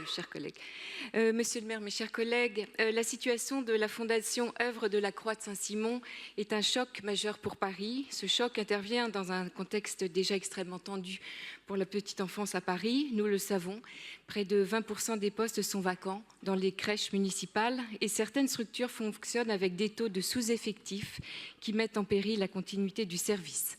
chers collègues. Monsieur le maire, mes chers collègues, la situation de la Fondation Œuvre de la Croix de Saint-Simon est un choc majeur pour Paris. Ce choc intervient dans un contexte déjà extrêmement tendu pour la petite enfance à Paris. Nous le savons, près de 20% des postes sont vacants dans les crèches municipales et certaines structures fonctionnent avec des taux de sous-effectifs qui mettent en péril la continuité du service.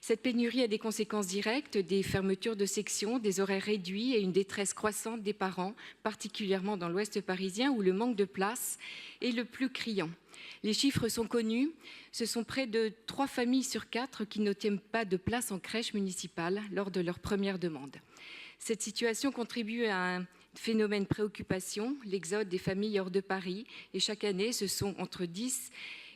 Cette pénurie a des conséquences directes, des fermetures de sections, des horaires réduits et une détresse croissante des parents, particulièrement dans l'ouest parisien où le manque de place est le plus criant. Les chiffres sont connus, ce sont près de 3 familles sur 4 qui n'obtiennent pas de place en crèche municipale lors de leur première demande. Cette situation contribue à un phénomène préoccupation, l'exode des familles hors de Paris, et chaque année, ce sont entre 10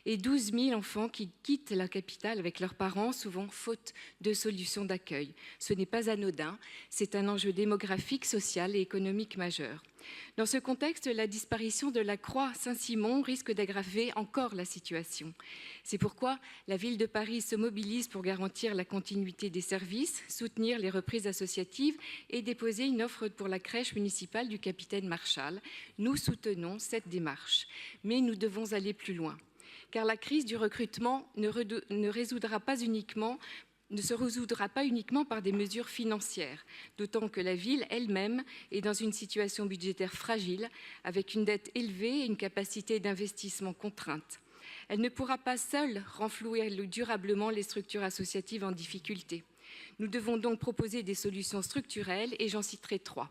et 12 000 enfants qui quittent la capitale avec leurs parents, souvent faute de solutions d'accueil. Ce n'est pas anodin, c'est un enjeu démographique, social et économique majeur. Dans ce contexte, la disparition de la Croix Saint-Simon risque d'aggraver encore la situation. C'est pourquoi la ville de Paris se mobilise pour garantir la continuité des services, soutenir les reprises associatives et déposer une offre pour la crèche municipale du capitaine Marchal. Nous soutenons cette démarche, mais nous devons aller plus loin. Car la crise du recrutement ne se résoudra pas uniquement par des mesures financières, d'autant que la ville elle-même est dans une situation budgétaire fragile, avec une dette élevée et une capacité d'investissement contrainte. Elle ne pourra pas seule renflouer durablement les structures associatives en difficulté. Nous devons donc proposer des solutions structurelles et j'en citerai 3.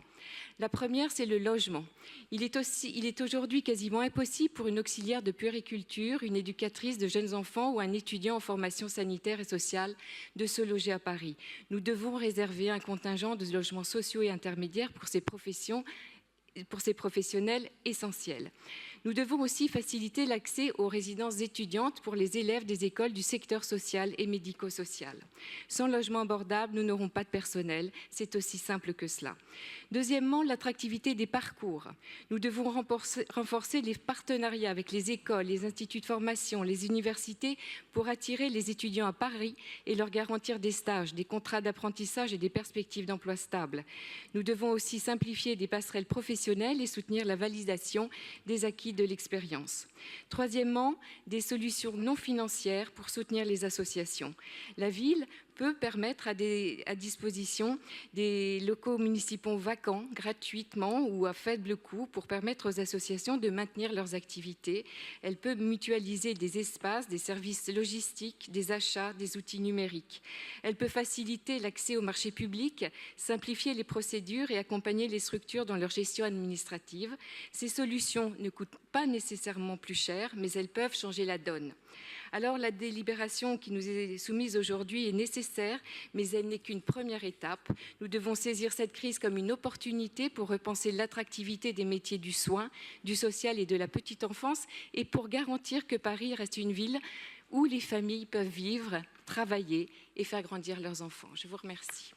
La première, c'est le logement. Il est aujourd'hui quasiment impossible pour une auxiliaire de puériculture, une éducatrice de jeunes enfants ou un étudiant en formation sanitaire et sociale de se loger à Paris. Nous devons réserver un contingent de logements sociaux et intermédiaires pour ces professionnels essentiels. Nous devons aussi faciliter l'accès aux résidences étudiantes pour les élèves des écoles du secteur social et médico-social. Sans logement abordable, nous n'aurons pas de personnel. C'est aussi simple que cela. Deuxièmement, l'attractivité des parcours. Nous devons renforcer les partenariats avec les écoles, les instituts de formation, les universités pour attirer les étudiants à Paris et leur garantir des stages, des contrats d'apprentissage et des perspectives d'emploi stables. Nous devons aussi simplifier des passerelles professionnelles et soutenir la validation des acquis de l'expérience. Troisièmement, des solutions non financières pour soutenir les associations. La ville peut permettre à disposition des locaux municipaux vacants gratuitement ou à faible coût pour permettre aux associations de maintenir leurs activités. Elle peut mutualiser des espaces, des services logistiques, des achats, des outils numériques. Elle peut faciliter l'accès au marché public, simplifier les procédures et accompagner les structures dans leur gestion administrative. Ces solutions ne coûtent pas nécessairement plus cher, mais elles peuvent changer la donne. Alors la délibération qui nous est soumise aujourd'hui est nécessaire, mais elle n'est qu'une première étape. Nous devons saisir cette crise comme une opportunité pour repenser l'attractivité des métiers du soin, du social et de la petite enfance et pour garantir que Paris reste une ville où les familles peuvent vivre, travailler et faire grandir leurs enfants. Je vous remercie.